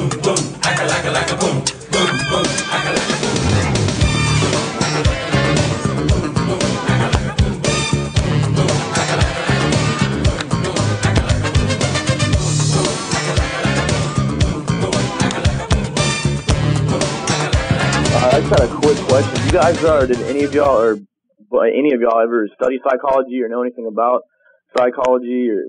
I just had a quick question. You guys did any of y'all ever study psychology or know anything about psychology or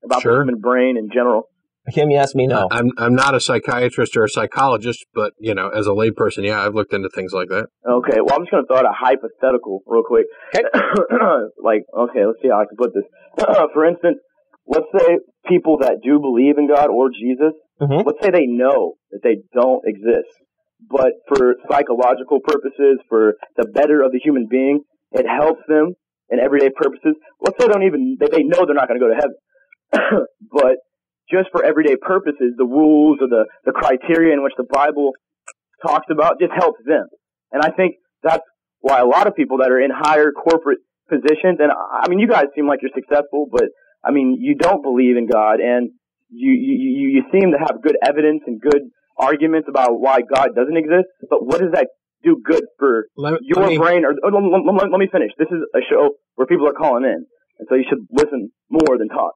about the human brain in general? Him, yes, me, no. I'm not a psychiatrist or a psychologist, but, as a layperson, yeah, I've looked into things like that. Okay, well, I'm just going to throw out a hypothetical real quick. Okay. Let's see how I can put this. For instance, let's say people that do believe in God or Jesus, let's say they know that they don't exist. But for psychological purposes, for the better of the human being, it helps them in everyday purposes. Let's say they know they're not going to go to heaven. But just for everyday purposes, the rules or the criteria in which the Bible talks about just helps them. And I think that's why a lot of people that are in higher corporate positions, and I mean, you guys seem like you're successful, but I mean, you don't believe in God, and you seem to have good evidence and good arguments about why God doesn't exist, but what does that do good for your brain? Let me finish. This is a show where people are calling in, and so you should listen more than talk.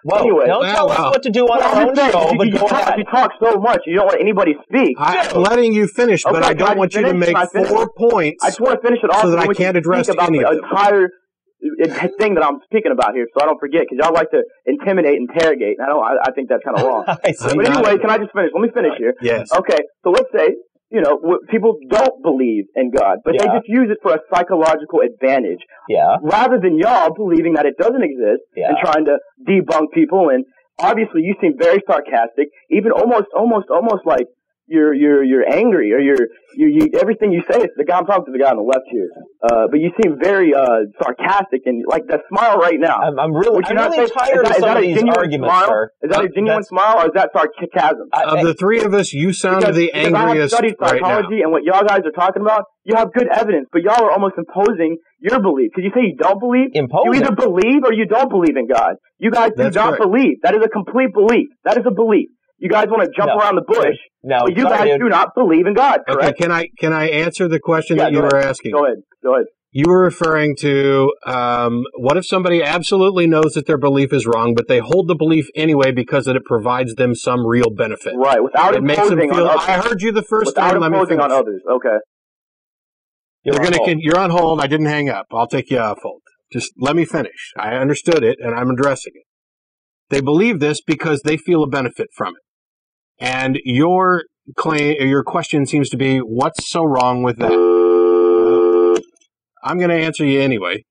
Well, anyway, don't tell us what to do on our own show, but go ahead. You talk so much, you don't let anybody speak. I'm letting you finish, but I don't want you to make 4 points. I just want to finish it off so that I can't address any of them. Entire thing that I'm speaking about here, so I don't forget, because y'all like to intimidate, interrogate, and I think that's kind of wrong. But anyway, can I just finish? Let me finish here. Yes. Okay, so let's say, people don't believe in God, but they just use it for a psychological advantage. Yeah. Rather than y'all believing that it doesn't exist and trying to debunk people, and obviously you seem very sarcastic, even almost like you're angry, or you everything you say is the guy. I'm talking to the guy on the left here, but you seem very sarcastic and like that smile right now. I'm really tired of some of these arguments, sir. Is that a genuine smile, or is that sarcasm? Of the three of us, you sound the angriest I have studied psychology, and what y'all guys are talking about, you have good evidence, but y'all are almost imposing your belief. Because you say you don't believe, you either believe or you don't believe in God. You guys do not believe. That is a complete belief. That is a belief. You guys want to jump around the bush, but you guys do not believe in God, correct? Okay, can I answer the question that you were asking? Go ahead. You were referring to what if somebody absolutely knows that their belief is wrong, but they hold the belief anyway because it provides them some real benefit. Right, without imposing on others. I heard you the first time. Without imposing on others, okay. You're on hold. I didn't hang up. I'll take you off hold. Just let me finish. I understood it, and I'm addressing it. They believe this because they feel a benefit from it. And your question seems to be, what's so wrong with that? I'm going to answer you anyway.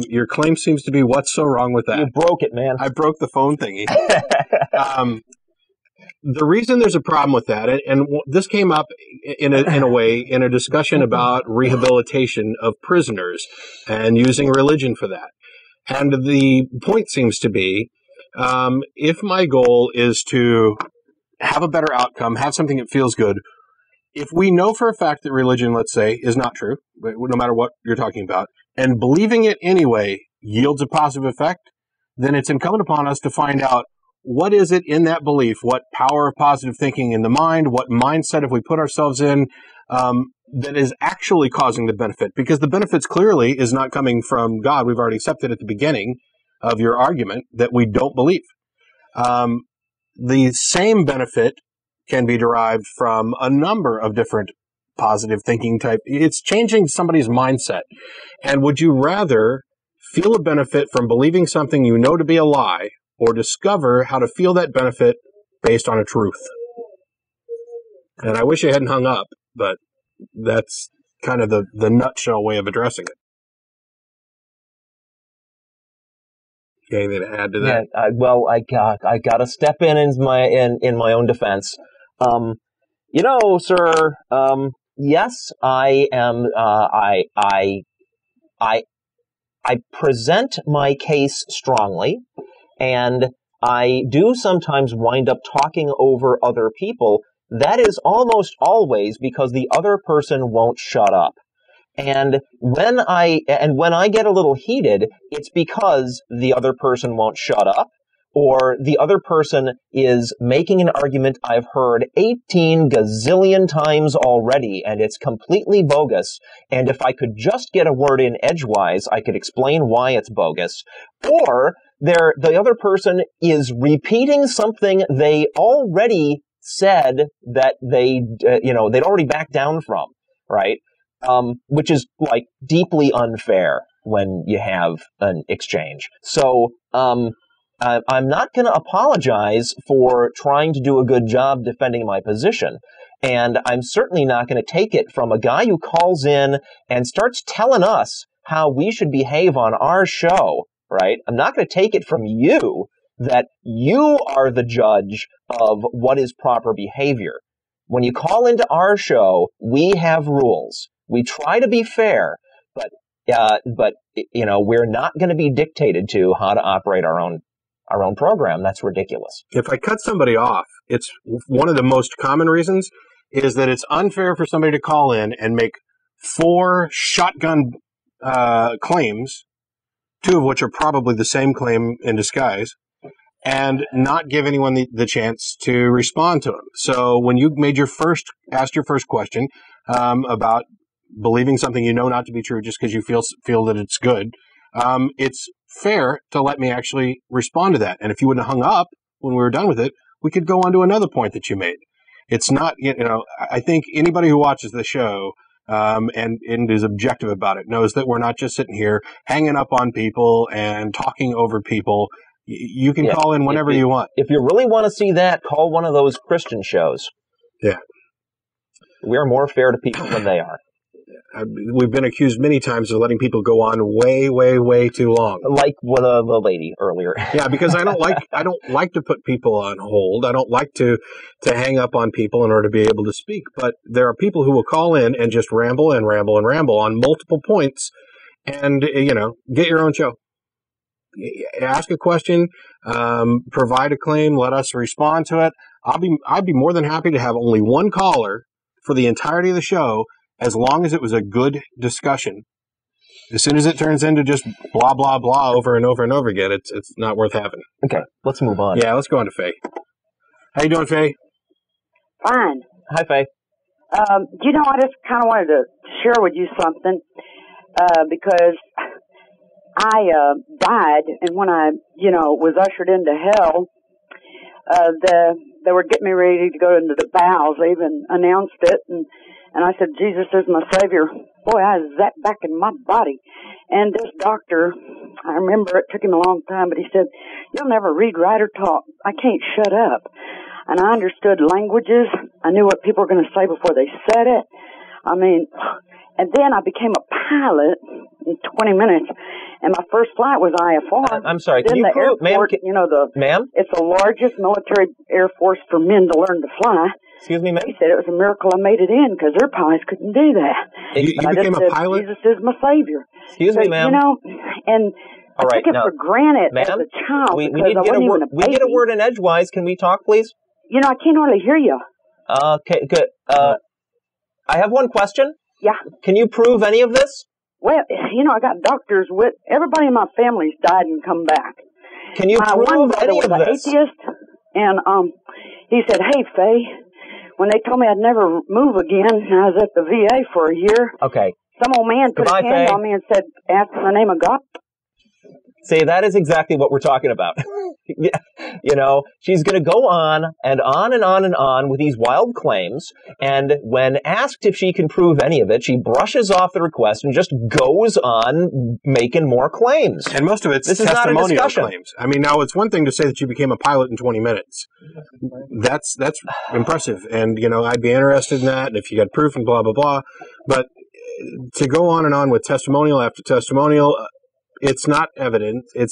Your claim seems to be, what's so wrong with that? You broke it, man. I broke the phone thingy. The reason there's a problem with that, and this came up in a way in a discussion about rehabilitation of prisoners and using religion for that. And the point seems to be, if my goal is to have a better outcome, have something that feels good, if we know for a fact that religion, let's say, is not true, no matter what you're talking about, and believing it anyway yields a positive effect, then it's incumbent upon us to find out what is it in that belief, what power of positive thinking in the mind, what mindset have we put ourselves in that is actually causing the benefit. Because the benefits clearly is not coming from God. We've already accepted at the beginning of your argument that we don't believe. The same benefit can be derived from a number of different positive thinking type. It's changing somebody's mindset. And would you rather feel a benefit from believing something you know to be a lie, or discover how to feel that benefit based on a truth? And I wish I hadn't hung up, but that's kind of the nutshell way of addressing it. Anything to add to that? Yeah, I got to step in my own defense. Sir, yes, I am. I present my case strongly, and I do sometimes wind up talking over other people. That is almost always because the other person won't shut up. And when I get a little heated, it's because the other person won't shut up, or the other person is making an argument I've heard 18 gazillion times already, and it's completely bogus, and if I could just get a word in edgewise, I could explain why it's bogus. Or the other person is repeating something they already said that they'd already backed down from, right? Which is like deeply unfair when you have an exchange. So, I'm not going to apologize for trying to do a good job defending my position. And I'm certainly not going to take it from a guy who calls in and starts telling us how we should behave on our show, right? I'm not going to take it from you that you are the judge of what is proper behavior. When you call into our show, we have rules. We try to be fair, but we're not going to be dictated to how to operate our own program. That's ridiculous. If I cut somebody off, it's one of the most common reasons is that it's unfair for somebody to call in and make 4 shotgun claims, 2 of which are probably the same claim in disguise, and not give anyone the chance to respond to them. So when you asked your first question about believing something you know not to be true just because you feel that it's good, it's fair to let me actually respond to that. And if you wouldn't have hung up when we were done with it, we could go on to another point that you made. It's not, I think anybody who watches the show and is objective about it knows that we're not just sitting here hanging up on people and talking over people. You can call in whenever you want. If you really want to see that, call one of those Christian shows. Yeah. We're more fair to people than they are. We've been accused many times of letting people go on way, way, way too long. Like the lady earlier. Yeah, because I don't like to put people on hold. I don't like to hang up on people in order to be able to speak. But there are people who will call in and just ramble and ramble and ramble on multiple points, and get your own show. Ask a question, provide a claim, let us respond to it. I'd be more than happy to have only one caller for the entirety of the show, as long as it was a good discussion. As soon as it turns into just blah, blah, blah over and over and over again, it's not worth having. Okay, let's move on. Yeah, let's go on to Faye. How you doing, Faye? Fine. Hi, Faye. I just kind of wanted to share with you something, because I died, and when I, was ushered into hell, they were getting me ready to go into the bowels. They even announced it, and I said, Jesus is my Savior. Boy, I zapped back in my body. And this doctor, I remember it took him a long time, but he said, you'll never read, write, or talk. I can't shut up. And I understood languages. I knew what people were going to say before they said it. And then I became a pilot in 20 minutes, and my first flight was IFR. I'm sorry, then can you prove, ma'am? It's the largest military air force for men to learn to fly. Excuse me, ma'am? He said it was a miracle I made it in, because their pilots couldn't do that. You became a pilot? Jesus is my Savior. Excuse me, ma'am? And I took it for granted as a child, we because I wasn't even a baby. We get a word in edgewise. Can we talk, please? I can't hardly hear you. Okay, good. I have one question. Yeah. Can you prove any of this? Well, I got doctors with everybody in my family's died and come back. Can you prove one brother any was of an this? atheist, and he said, "Hey, Faye, when they told me I'd never move again, I was at the VA for a year. Okay. Some old man put Goodbye, his hand Faye. on me and said, ask in the name of God." See, that is exactly what we're talking about. She's going to go on and on and on and on with these wild claims, and when asked if she can prove any of it, she brushes off the request and just goes on making more claims. And most of it's testimonial claims. Now it's one thing to say that you became a pilot in 20 minutes. That's impressive, and I'd be interested in that, and if you got proof and blah, blah, blah. But to go on and on with testimonial after testimonial, it's not evidence. It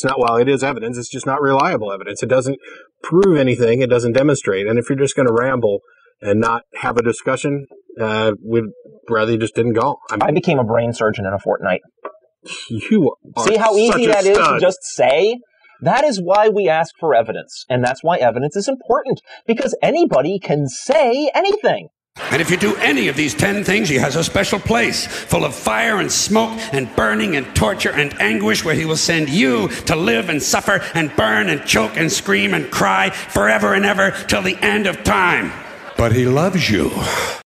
is evidence. It's just not reliable evidence. It doesn't prove anything. It doesn't demonstrate. And if you're just going to ramble and not have a discussion, we'd rather you just didn't go. I became a brain surgeon in a fortnight. You are See how easy that is stud. to just say? That is why we ask for evidence. And that's why evidence is important. Because anybody can say anything. And if you do any of these 10 things, he has a special place full of fire and smoke and burning and torture and anguish where he will send you to live and suffer and burn and choke and scream and cry forever and ever till the end of time. But he loves you.